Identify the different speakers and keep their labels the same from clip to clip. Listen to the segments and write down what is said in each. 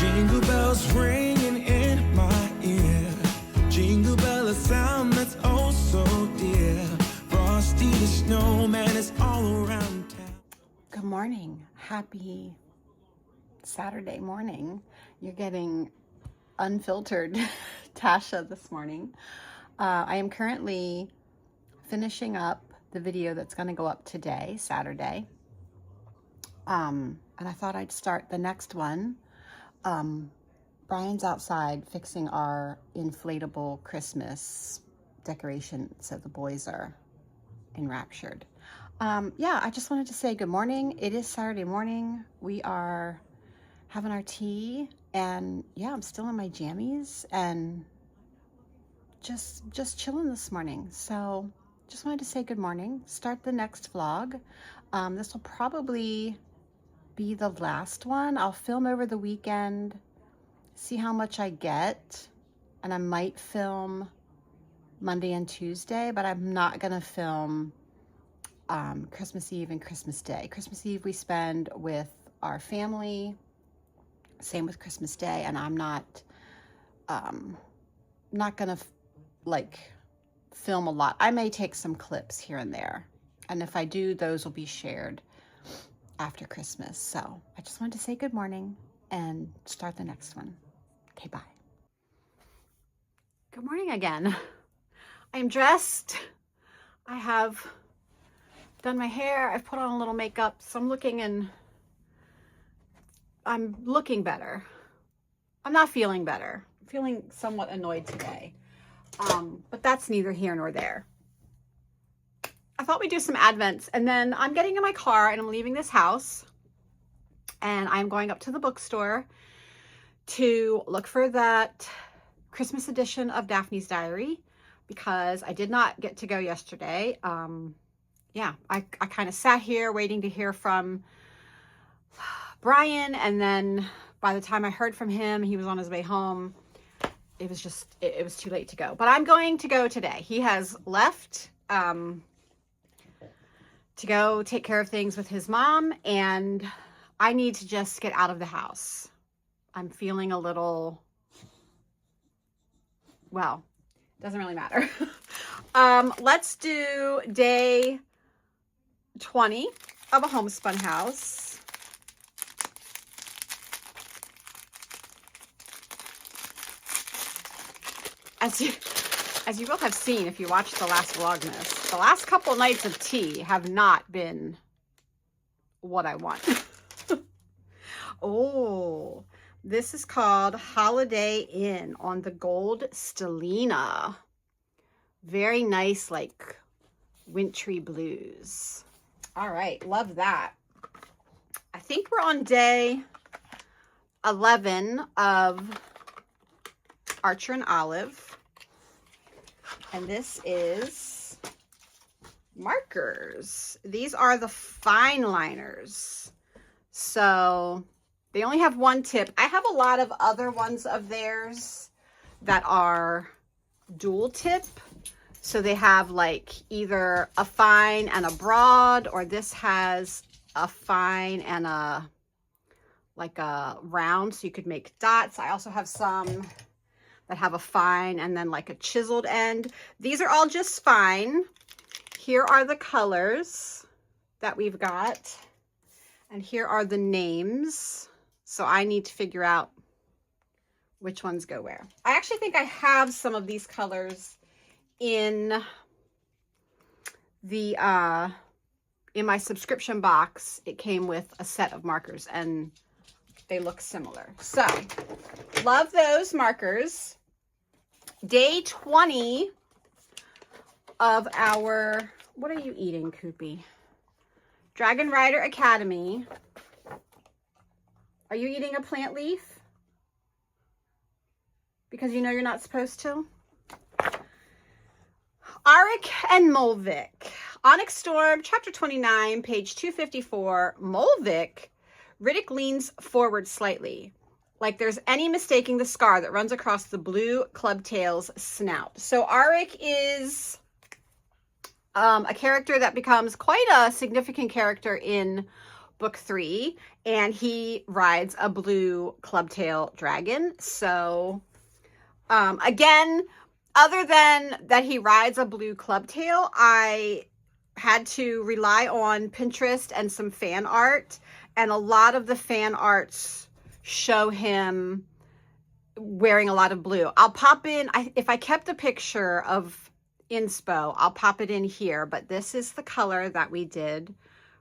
Speaker 1: Jingle bells ringing in my ear. Jingle bell, a sound that's oh so dear. Frosty the snowman is all around town.
Speaker 2: Good morning. Happy Saturday morning. You're getting unfiltered Tasha this morning. I am currently finishing up the video that's going to go up today, Saturday. And I thought I'd start the next one. Brian's outside fixing our inflatable Christmas decoration, so the boys are enraptured. Yeah, I just wanted to say good morning. It is Saturday morning. We are having our tea, and yeah, I'm still in my jammies and just chilling this morning. So just wanted to say good morning, start the next vlog. This will probably be the last one. I'll film over the weekend, see how much I get, and I might film Monday and Tuesday, but I'm not gonna film Christmas Eve and Christmas Day. Christmas Eve we spend with our family, same with Christmas Day, and I'm not gonna like film a lot. I may take some clips here and there, and if I do, those will be shared after Christmas. So I just wanted to say good morning and start the next one. Okay, bye. Good morning again. I am dressed. I have done my hair. I've put on a little makeup, so I'm looking better. I'm not feeling better. I'm feeling somewhat annoyed today. But that's neither here nor there. I thought we'd do some Advents, and then I'm getting in my car and I'm leaving this house, and I'm going up to the bookstore to look for that Christmas edition of Daphne's Diary, because I did not get to go yesterday. Yeah, I kind of sat here waiting to hear from Brian, and then by the time I heard from him, he was on his way home. It was too late to go. But I'm going to go today. He has left to go take care of things with his mom, and I need to just get out of the house. I'm feeling a little, well, doesn't really matter. Let's do day 20 of a homespun house. As you will have seen if you watched the last Vlogmas, the last couple nights of tea have not been what I want. Oh, this is called Holiday Inn on the Gold Stellina. Very nice, like wintry blues. All right, love that. I think we're on day 11 of Archer and Olive. And this is markers. These are the fine liners. So they only have one tip. I have a lot of other ones of theirs that are dual tip. So they have like either a fine and a broad, or this has a fine and a like a round, so you could make dots. I also have some that have a fine and then like a chiseled end. These are all just fine. Here are the colors that we've got, and here are the names. So I need to figure out which ones go where. I actually think I have some of these colors in the in my subscription box. It came with a set of markers and they look similar. So love those markers. Day 20 of our, what are you eating, Koopy? Dragon Rider Academy. Are you eating a plant leaf? Because you know you're not supposed to? Arik and Molvik. Onyx Storm, chapter 29, page 254. Molvik. Riddick leans forward slightly, like there's any mistaking the scar that runs across the blue clubtail's snout. So Arik is a character that becomes quite a significant character in book 3, and he rides a blue clubtail dragon. So again, other than that he rides a blue clubtail, I had to rely on Pinterest and some fan art, and a lot of the fan arts show him wearing a lot of blue. I'll pop in, if I kept a picture of inspo, I'll pop it in here, but this is the color that we did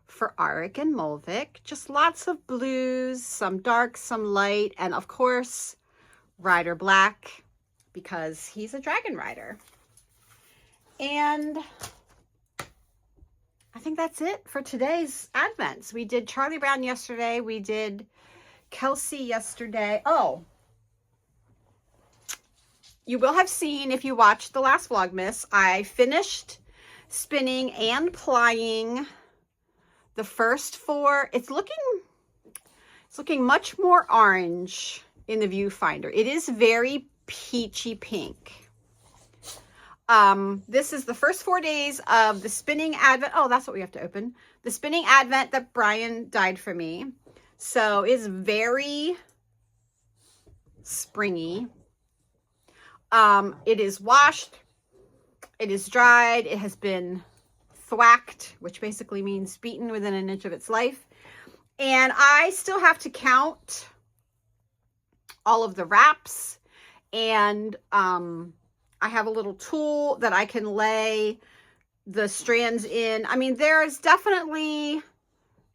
Speaker 2: for Arik and Molvik. Just lots of blues, some dark, some light, and of course, Rider Black, because he's a dragon rider. And I think that's it for today's Advents. We did Charlie Brown yesterday. We did Kelsey yesterday. Oh, you will have seen, if you watched the last Vlogmas, I finished spinning and plying the first 4. It's looking much more orange in the viewfinder. It is very peachy pink. This is the first 4 days of the spinning Advent. Oh, that's what we have to open. The spinning Advent that Brian dyed for me. So it's very springy. It is washed. It is dried. It has been thwacked, which basically means beaten within an inch of its life. And I still have to count all of the wraps. And I have a little tool that I can lay the strands in. I mean, there's definitely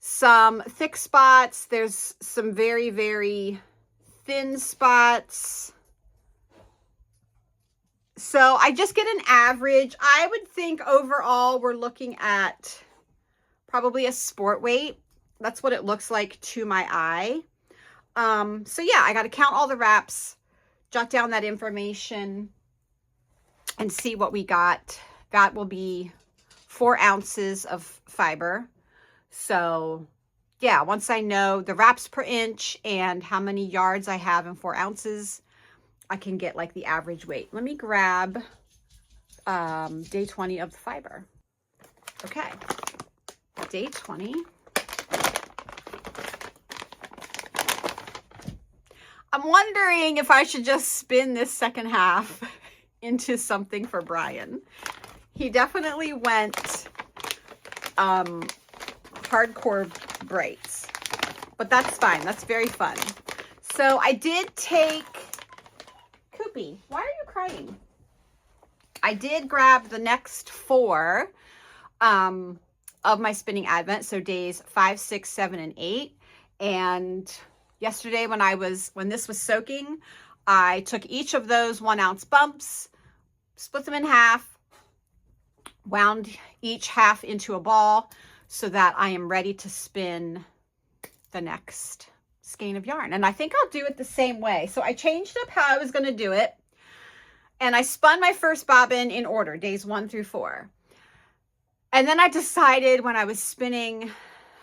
Speaker 2: some thick spots. There's some very, very thin spots. So I just get an average. I would think overall we're looking at probably a sport weight. That's what it looks like to my eye. So yeah, I got to count all the wraps, jot down that information, and see what we got. That will be 4 ounces of fiber. So yeah, once I know the wraps per inch and how many yards I have in 4 ounces, I can get like the average weight. Let me grab day 20 of the fiber. Okay, day 20. I'm wondering if I should just spin this second half into something for Brian. He definitely went hardcore brights, but that's fine. That's very fun. So I did take, Koopy, why are you crying? I did grab the next 4 of my spinning Advent. So days 5, 6, 7, and 8. And yesterday when this was soaking, I took each of those 1 ounce bumps, split them in half, wound each half into a ball so that I am ready to spin the next skein of yarn. And I think I'll do it the same way. So I changed up how I was going to do it. And I spun my first bobbin in order, days 1 through 4. And then I decided when I was spinning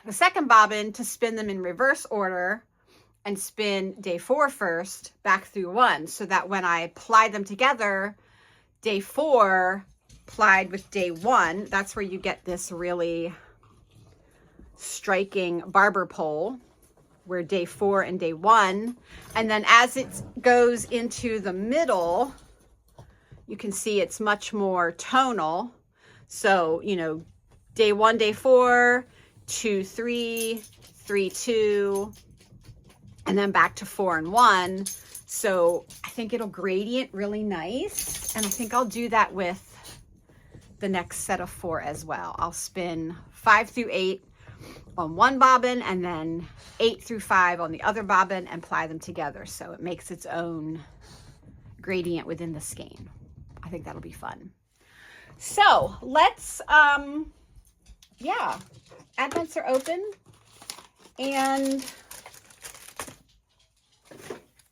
Speaker 2: the second bobbin to spin them in reverse order and spin day 4 first back through 1, so that when I plied them together, day 4 plied with day 1, that's where you get this really striking barber pole where day 4 and day 1, and then as it goes into the middle, you can see it's much more tonal. So, you know, day 1, day 4, 2, 3, 3, 2, and then back to 4 and 1. So I think it'll gradient really nice. And I think I'll do that with the next set of 4 as well. I'll spin 5 through 8 on one bobbin and then 8 through 5 on the other bobbin and ply them together. So it makes its own gradient within the skein. I think that'll be fun. So let's, yeah, Advents are open, and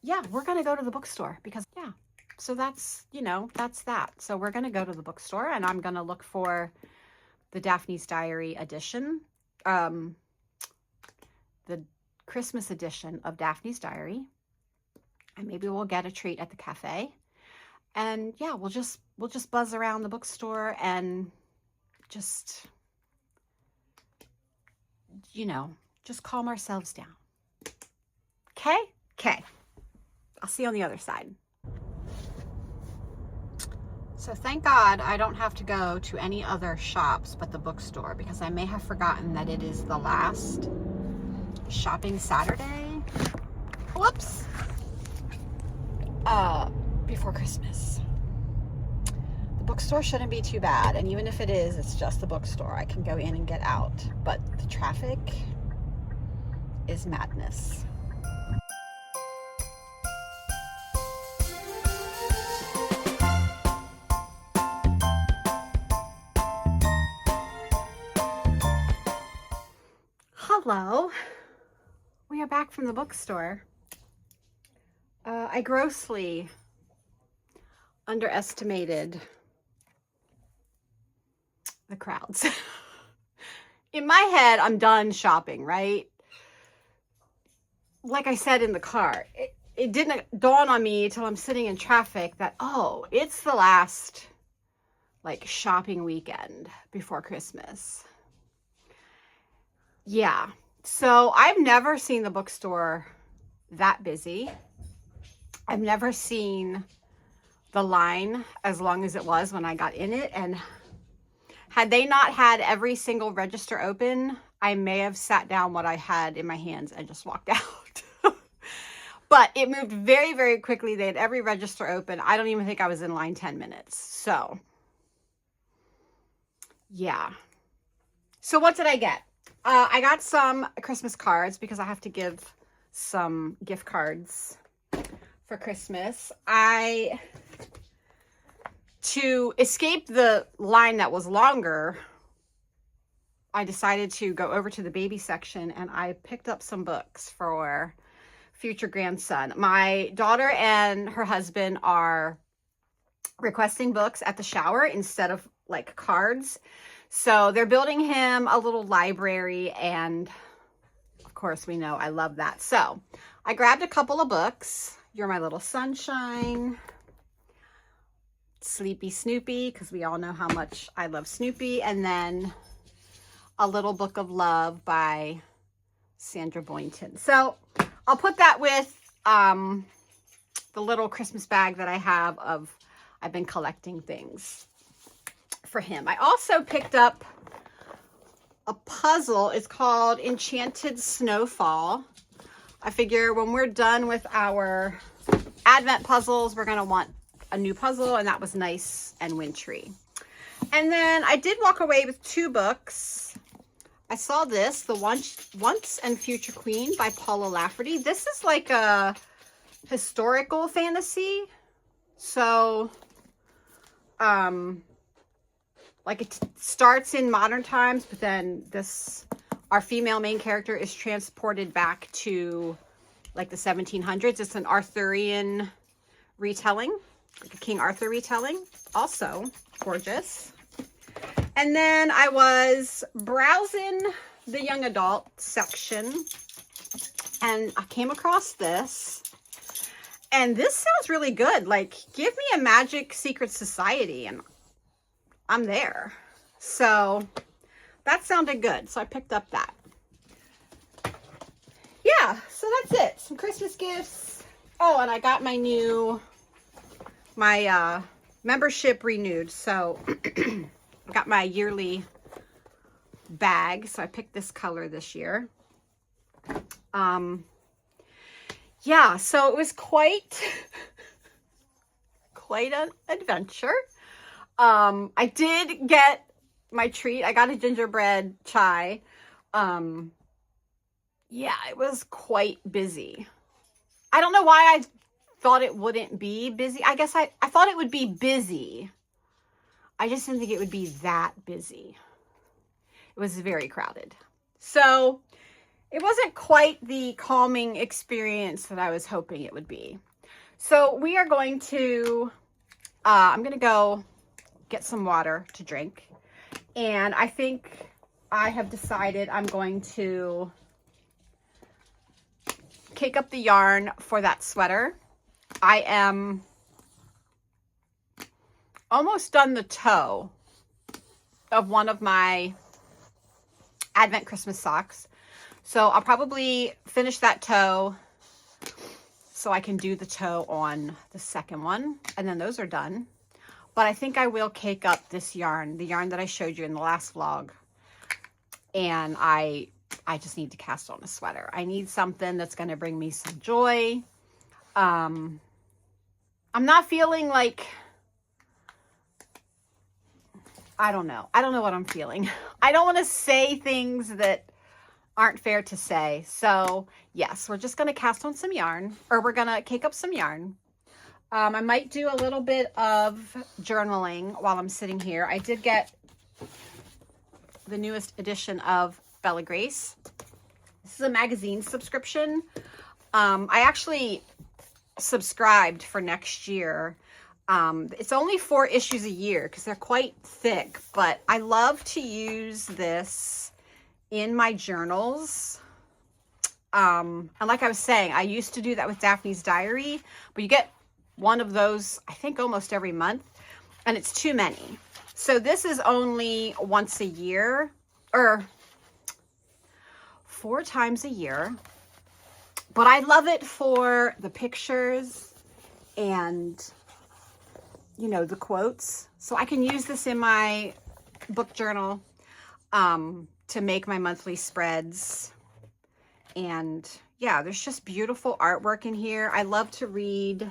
Speaker 2: yeah, we're going to go to the bookstore because, yeah, so that's, you know, that's that. So we're going to go to the bookstore and I'm going to look for the Daphne's Diary edition, the Christmas edition of Daphne's Diary, and maybe we'll get a treat at the cafe. And yeah, we'll just buzz around the bookstore and just, you know, just calm ourselves down. Okay? Okay. I'll see you on the other side. So thank God I don't have to go to any other shops but the bookstore, because I may have forgotten that it is the last shopping Saturday. Whoops. Before Christmas. The bookstore shouldn't be too bad, and even if it is, it's just the bookstore. I can go in and get out, but the traffic is madness. Hello. We are back from the bookstore. I grossly underestimated the crowds. In my head, I'm done shopping, right? Like I said in the car, it didn't dawn on me till I'm sitting in traffic that, oh, it's the last like shopping weekend before Christmas. Yeah. So I've never seen the bookstore that busy. I've never seen the line as long as it was when I got in it. And had they not had every single register open, I may have sat down what I had in my hands and just walked out. But it moved very, very quickly. They had every register open. I don't even think I was in line 10 minutes. So, yeah. So what did I get? I got some Christmas cards because I have to give some gift cards for Christmas. To escape the line that was longer, I decided to go over to the baby section and I picked up some books for future grandson. My daughter and her husband are requesting books at the shower instead of like cards. So they're building him a little library, and of course we know I love that. So I grabbed a couple of books. You're My Little Sunshine, Sleepy Snoopy, because we all know how much I love Snoopy, and then A Little Book of Love by Sandra Boynton. So I'll put that with the little Christmas bag that I have of, I've been collecting things for him. I also picked up a puzzle. It's called Enchanted Snowfall. I figure when we're done with our Advent puzzles, we're going to want a new puzzle, and that was nice and wintry. And then I did walk away with two books. I saw this, The Once and Future Queen by Paula Lafferty. This is like a historical fantasy. So, like it starts in modern times, but then our female main character is transported back to like the 1700s. It's an Arthurian retelling, like a King Arthur retelling. Also gorgeous. And then I was browsing the young adult section and I came across this. And this sounds really good. Like, give me a Magic Secret Society and I'm there. So that sounded good. So I picked up that. Yeah, so that's it. Some Christmas gifts. Oh, and I got my membership renewed. So I got my yearly bag. So I picked this color this year. Yeah, so it was quite an adventure. I did get my treat. I got a gingerbread chai. Yeah, it was quite busy. I don't know why I thought it wouldn't be busy. I guess I thought it would be busy. I just didn't think it would be that busy. It was very crowded. So it wasn't quite the calming experience that I was hoping it would be. So we are going to, I'm going to go get some water to drink. And I think I have decided I'm going to cake up the yarn for that sweater. I am almost done the toe of one of my Advent Christmas socks. So I'll probably finish that toe so I can do the toe on the second one, and then those are done. But I think I will cake up this yarn, the yarn that I showed you in the last vlog. And I just need to cast on a sweater. I need something that's going to bring me some joy. I'm not feeling like, I don't know what I'm feeling. I don't want to say things that aren't fair to say. So yes, we're just going to cast on some yarn, or we're going to cake up some yarn. I might do a little bit of journaling while I'm sitting here. I did get the newest edition of Bella Grace. This is a magazine subscription. I actually subscribed for next year. It's only 4 issues a year because they're quite thick, but I love to use this in my journals. And like I was saying, I used to do that with Daphne's Diary, but you get one of those, I think, almost every month, and it's too many. So this is only once a year, or 4 times a year, but I love it for the pictures and, you know, the quotes. So I can use this in my book journal to make my monthly spreads. And yeah, there's just beautiful artwork in here. I love to read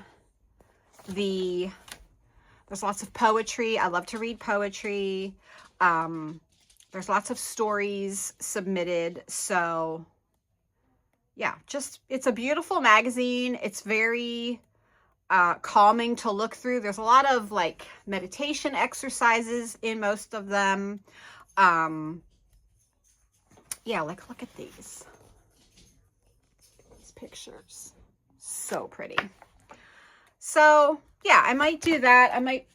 Speaker 2: there's lots of poetry. I love to read poetry. There's lots of stories submitted. So yeah, it's a beautiful magazine. It's very calming to look through. There's a lot of like meditation exercises in most of them. Yeah, like look at these pictures. So pretty. So yeah, I might do that. I might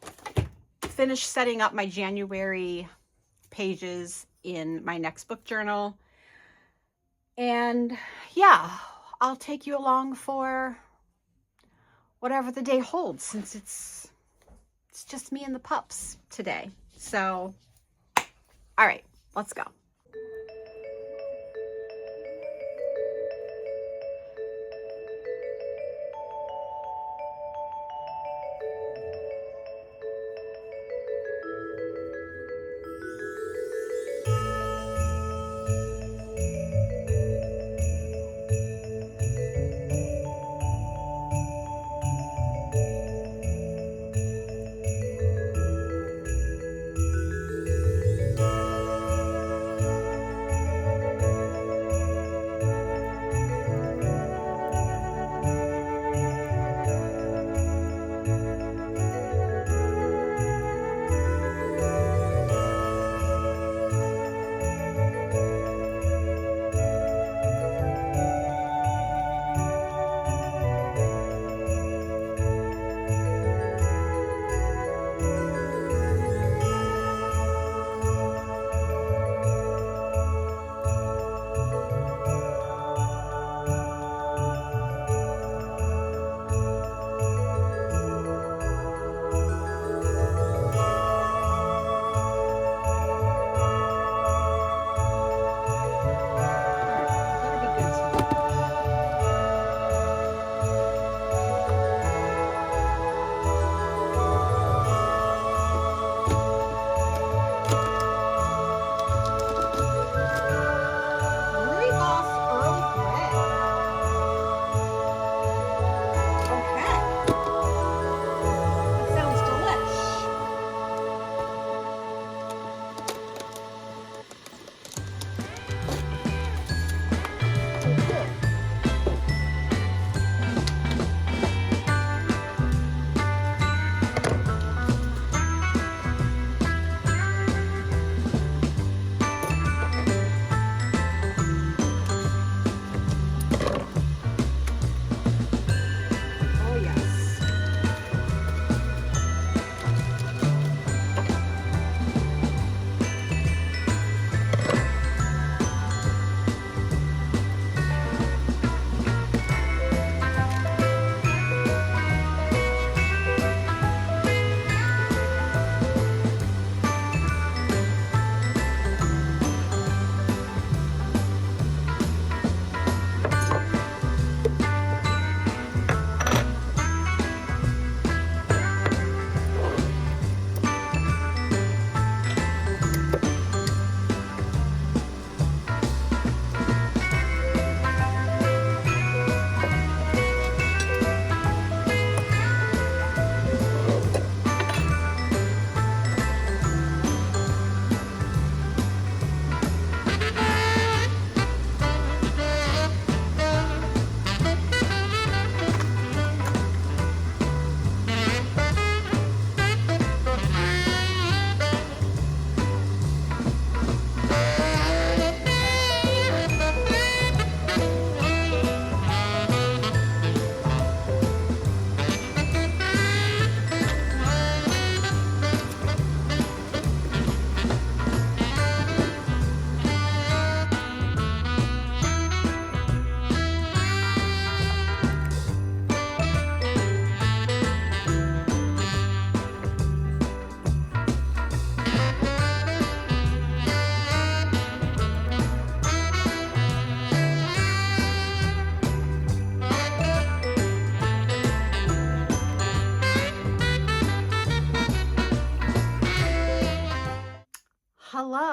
Speaker 2: finish setting up my January pages in my next book journal. And yeah, I'll take you along for whatever the day holds, since it's just me and the pups today. So, all right, let's go.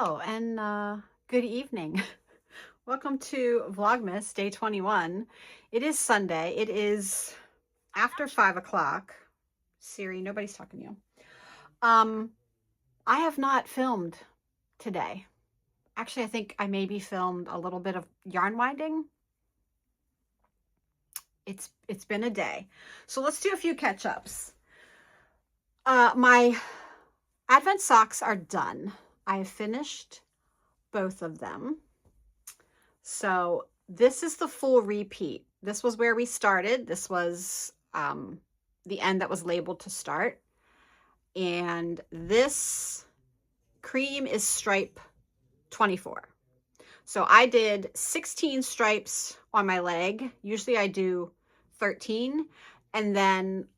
Speaker 2: Hello and good evening. Welcome to Vlogmas day 21. It is Sunday. It is after 5 o'clock. Siri, nobody's talking to you. I have not filmed today. Actually, I think I maybe filmed a little bit of yarn winding. It's been a day. So let's do a few catch-ups. My Advent socks are done. I have finished both of them. So this is the full repeat. This was where we started. This was the end that was labeled to start. And this cream is stripe 24. So I did 16 stripes on my leg. Usually I do 13, and then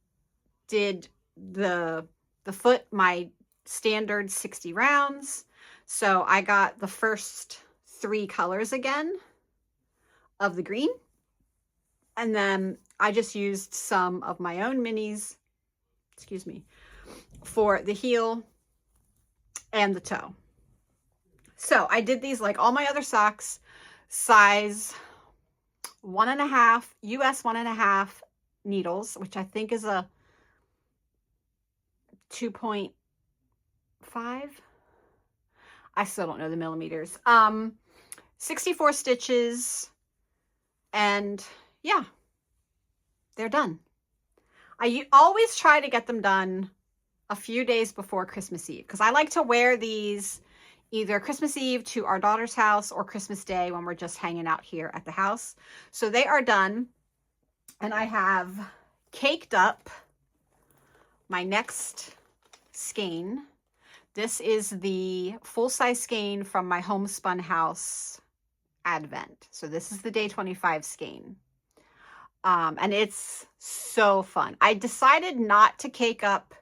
Speaker 2: did the foot, my standard 60 rounds. So I got the first 3 colors again of the green, and then I just used some of my own minis, excuse me, for the heel and the toe. So I did these like all my other socks, size 1.5, US 1.5 needles, which I think is a 2.5. I still don't know the millimeters. 64 stitches, and yeah, they're done. I always try to get them done a few days before Christmas Eve, because I like to wear these either Christmas Eve to our daughter's house or Christmas Day when we're just hanging out here at the house. So they are done, and I have caked up my next skein. This is the full-size skein from my homespun house Advent. So this is the day 25 skein. And it's so fun. I decided not to cake up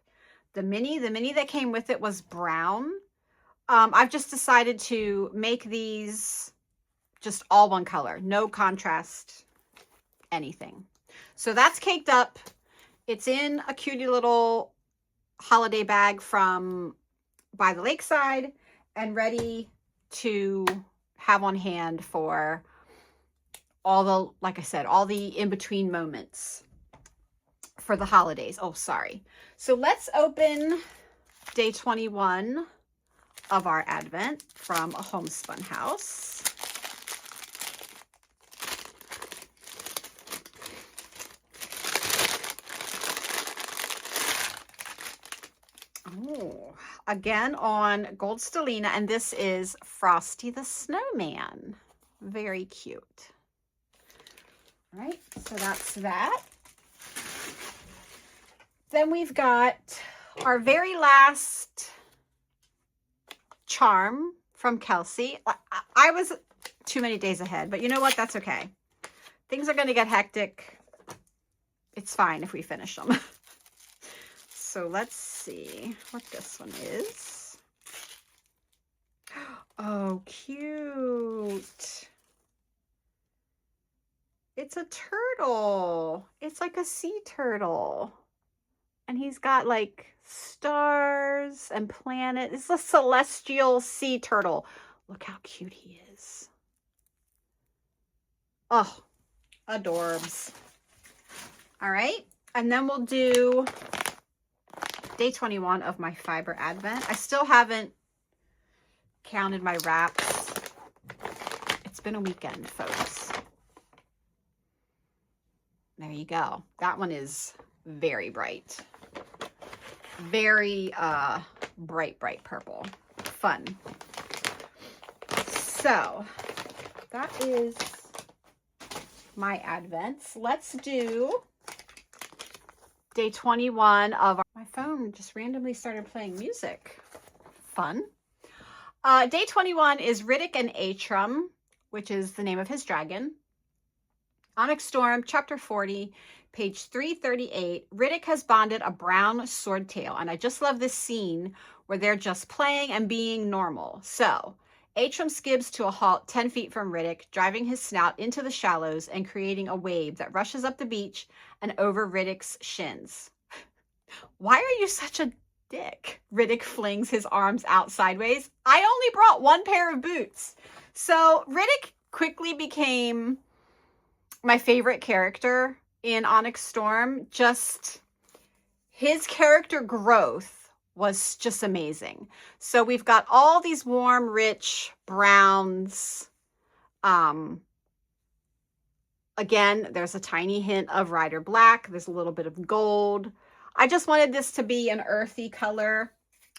Speaker 2: the mini. The mini that came with it was brown. I've just decided to make these just all one color, no contrast, anything. So that's caked up. It's in a cutie little holiday bag from by the lakeside and ready to have on hand for all the, like I said, all the in-between moments for the holidays. Oh, sorry. So let's open day 21 of our Advent from a homespun house. Oh, again on Gold Stellina, and this is Frosty the Snowman. Very cute. All right, so that's that. Then we've got our very last charm from Kelsey. I was too many days ahead, but you know what? That's okay. Things are going to get hectic. It's fine if we finish them. So let's see what this one is. Oh, cute. It's a turtle. It's like a sea turtle. And he's got like stars and planets. It's a celestial sea turtle. Look how cute he is. Oh, adorbs. All right. And then we'll do day 21 of my fiber Advent. I still haven't counted my wraps. It's been a weekend, folks. There you go. That one is very bright. Very bright purple. Fun. So that is my Advents. Let's do day 21 of my phone just randomly started playing music. Fun. Day 21 is Riddick and Atrum, which is the name of his dragon. Onyx Storm, chapter 40, page 338. Riddick has bonded a brown swordtail, and I just love this scene where they're just playing and being normal. So Atrum skids to a halt 10 feet from Riddick, driving his snout into the shallows and creating a wave that rushes up the beach and over Riddick's shins. Why are you such a dick. Riddick flings his arms out sideways. I only brought one pair of boots. So Riddick quickly became my favorite character in Onyx Storm. Just his character growth was just amazing. So we've got all these warm, rich browns. Again, there's a tiny hint of Rider Black. There's a little bit of gold. I just wanted this to be an earthy color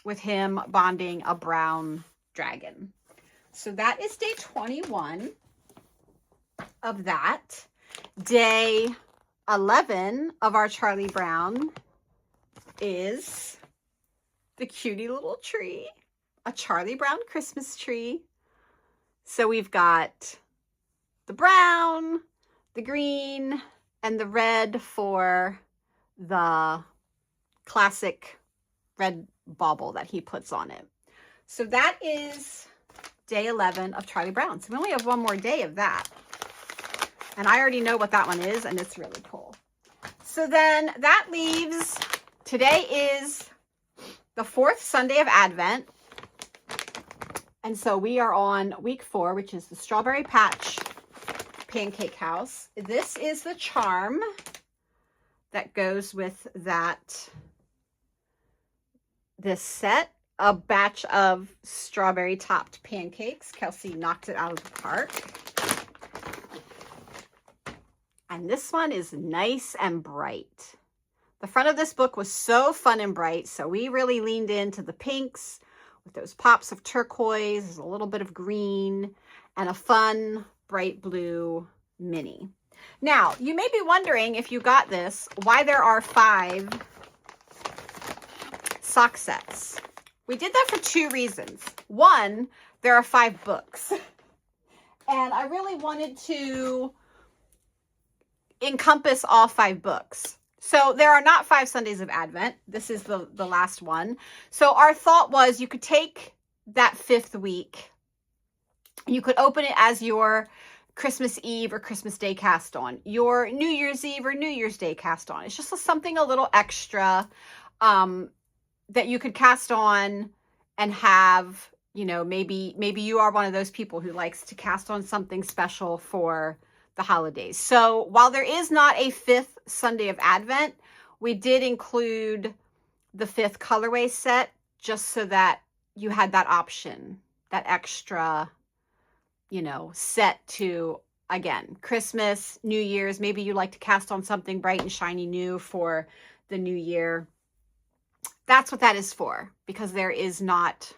Speaker 2: with him bonding a brown dragon. So that is day 21 of that. Day 11 of our Charlie Brown is the cutie little tree, a Charlie Brown Christmas tree. So we've got the brown, the green, and the red for the classic red bauble that he puts on it. So that is day 11 of Charlie Brown. So we only have one more day of that. And I already know what that one is, and it's really cool. So then that leaves, today is the 4th Sunday of Advent. And so we are on week 4, which is the Strawberry Patch Pancake House. This is the charm that goes with this set, a batch of strawberry topped pancakes. Kelsey knocked it out of the park. And this one is nice and bright. The front of this book was so fun and bright, so we really leaned into the pinks with those pops of turquoise, a little bit of green, and a fun bright blue mini. Now, you may be wondering, if you got this, why there are 5 sock sets. We did that for 2 reasons. One, there are 5 books. And I really wanted to encompass all 5 books. So there are not 5 Sundays of Advent. This is the last one. So our thought was you could take that 5th week, you could open it as your Christmas Eve or Christmas Day cast on, your New Year's Eve or New Year's Day cast on. It's just something a little extra that you could cast on and have, you know, maybe you are one of those people who likes to cast on something special for the holidays. So while there is not a 5th Sunday of Advent, we did include the 5th colorway set just so that you had that option, that extra, you know, set to, again, Christmas, New Year's. Maybe you like to cast on something bright and shiny new for the new year. That's what that is for, because there is not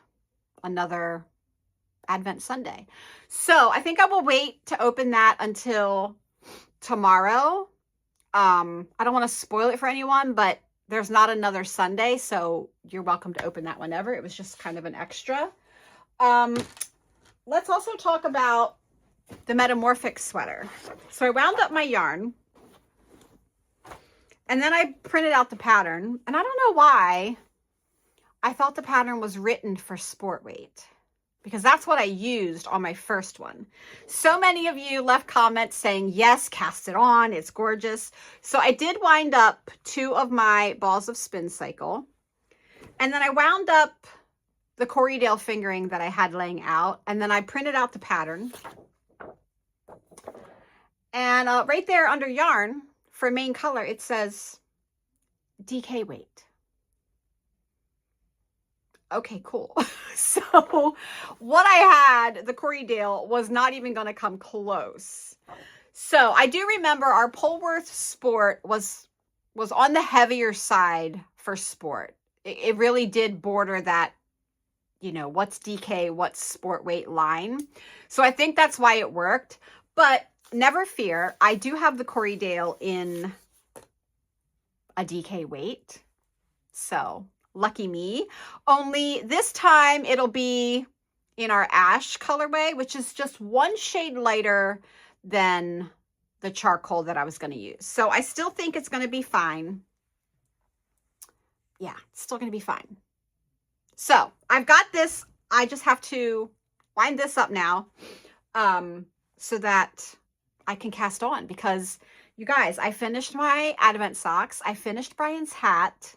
Speaker 2: another Advent Sunday. So I think I will wait to open that until tomorrow. I don't want to spoil it for anyone, but there's not another Sunday, so you're welcome to open that whenever. It was just kind of an extra. Let's also talk about the Metamorphic sweater. So I wound up my yarn, and then I printed out the pattern, and I don't know why I thought the pattern was written for sport weight, because that's what I used on my first one. So many of you left comments saying, yes, cast it on, it's gorgeous. So I did wind up 2 of my balls of Spin Cycle, and then I wound up the Corriedale fingering that I had laying out, and then I printed out the pattern. And right there under yarn for main color, it says DK weight. Okay, cool. So what I had, the Corriedale, was not even going to come close. So I do remember our Polworth Sport was on the heavier side for sport. It really did border that, you know, what's DK, what's sport weight line. So I think that's why it worked. But never fear, I do have the Corriedale in a DK weight. So lucky me. Only this time it'll be in our ash colorway, which is just 1 shade lighter than the charcoal that I was going to use. So I still think it's going to be fine. Yeah, it's still going to be fine. So I've got this. I just have to wind this up now so that I can cast on, because you guys, I finished my Advent socks. I finished Brian's hat.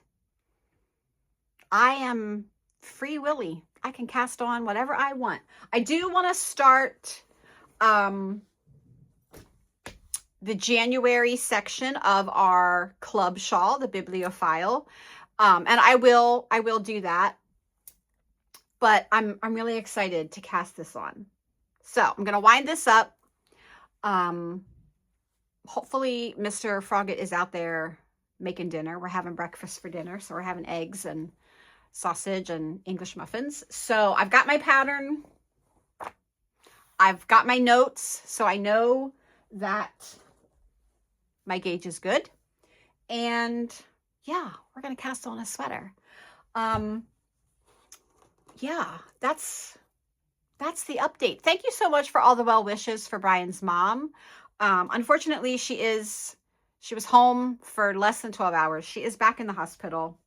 Speaker 2: I am free willy. I can cast on whatever I want. I do want to start the January section of our club shawl, the bibliophile. And I will do that. But I'm really excited to cast this on. So I'm going to wind this up. Hopefully Mr. Frogget is out there making dinner. We're having breakfast for dinner. So we're having eggs and sausage and English muffins. So I've got my pattern. I've got my notes. So I know that my gauge is good. And yeah, we're going to cast on a sweater. Yeah, that's the update. Thank you so much for all the well wishes for Brian's mom. Unfortunately, she was home for less than 12 hours. She is back in the hospital.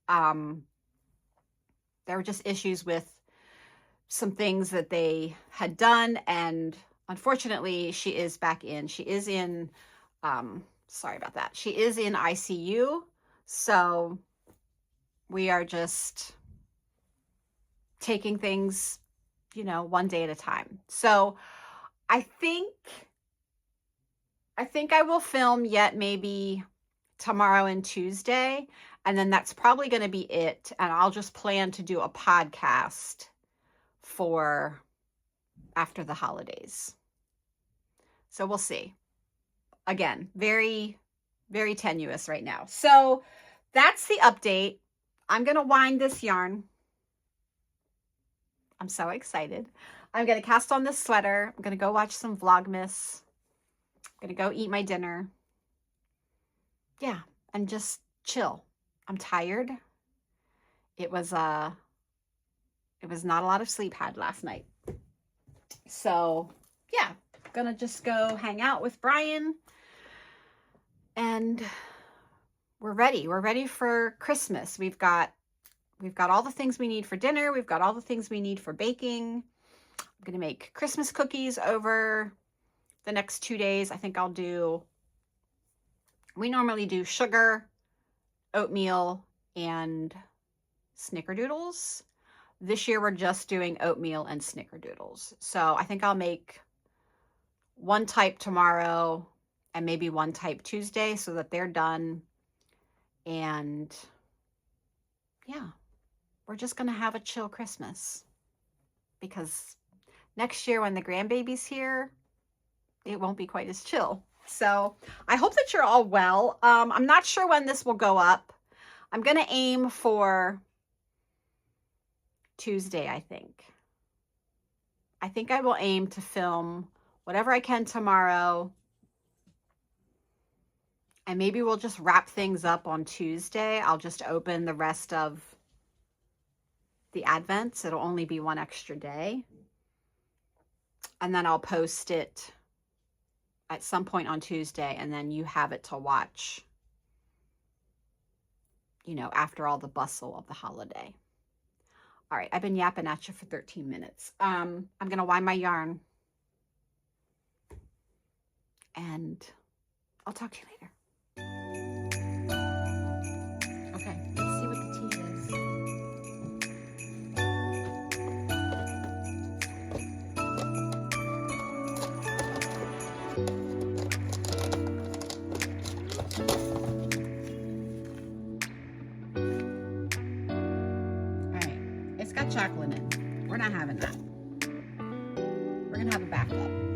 Speaker 2: There were just issues with some things that they had done, and unfortunately, she is back in. She is in, sorry about that. She is in ICU, so we are just taking things, you know, one day at a time. So I think I will film yet maybe tomorrow and Tuesday, and then that's probably going to be it. And I'll just plan to do a podcast for after the holidays. So we'll see. Again, very, very tenuous right now. So that's the update. I'm going to wind this yarn. I'm so excited. I'm going to cast on this sweater. I'm going to go watch some Vlogmas. I'm going to go eat my dinner. Yeah, and just chill. I'm tired. It was not a lot of sleep had last night. So, yeah, I'm going to just go hang out with Brian. And we're ready. We're ready for Christmas. We've got all the things we need for dinner. We've got all the things we need for baking. I'm going to make Christmas cookies over the next 2 days. I think we normally do sugar, oatmeal, and snickerdoodles. This year we're just doing oatmeal and snickerdoodles. So I think I'll make one type tomorrow and maybe one type Tuesday so that they're done. And yeah, we're just going to have a chill Christmas, because next year when the grandbaby's here, it won't be quite as chill. So I hope that you're all well. I'm not sure when this will go up. I'm going to aim for Tuesday, I think. I think I will aim to film whatever I can tomorrow. And maybe we'll just wrap things up on Tuesday. I'll just open the rest of the Advents. It'll only be one extra day. And then I'll post it at some point on Tuesday, and then you have it to watch, you know, after all the bustle of the holiday. All right, I've been yapping at you for 13 minutes. I'm going to wind my yarn, and I'll talk to you later. Okay, let's see what the tea is. Chocolate in. We're not having that. We're gonna have a backup.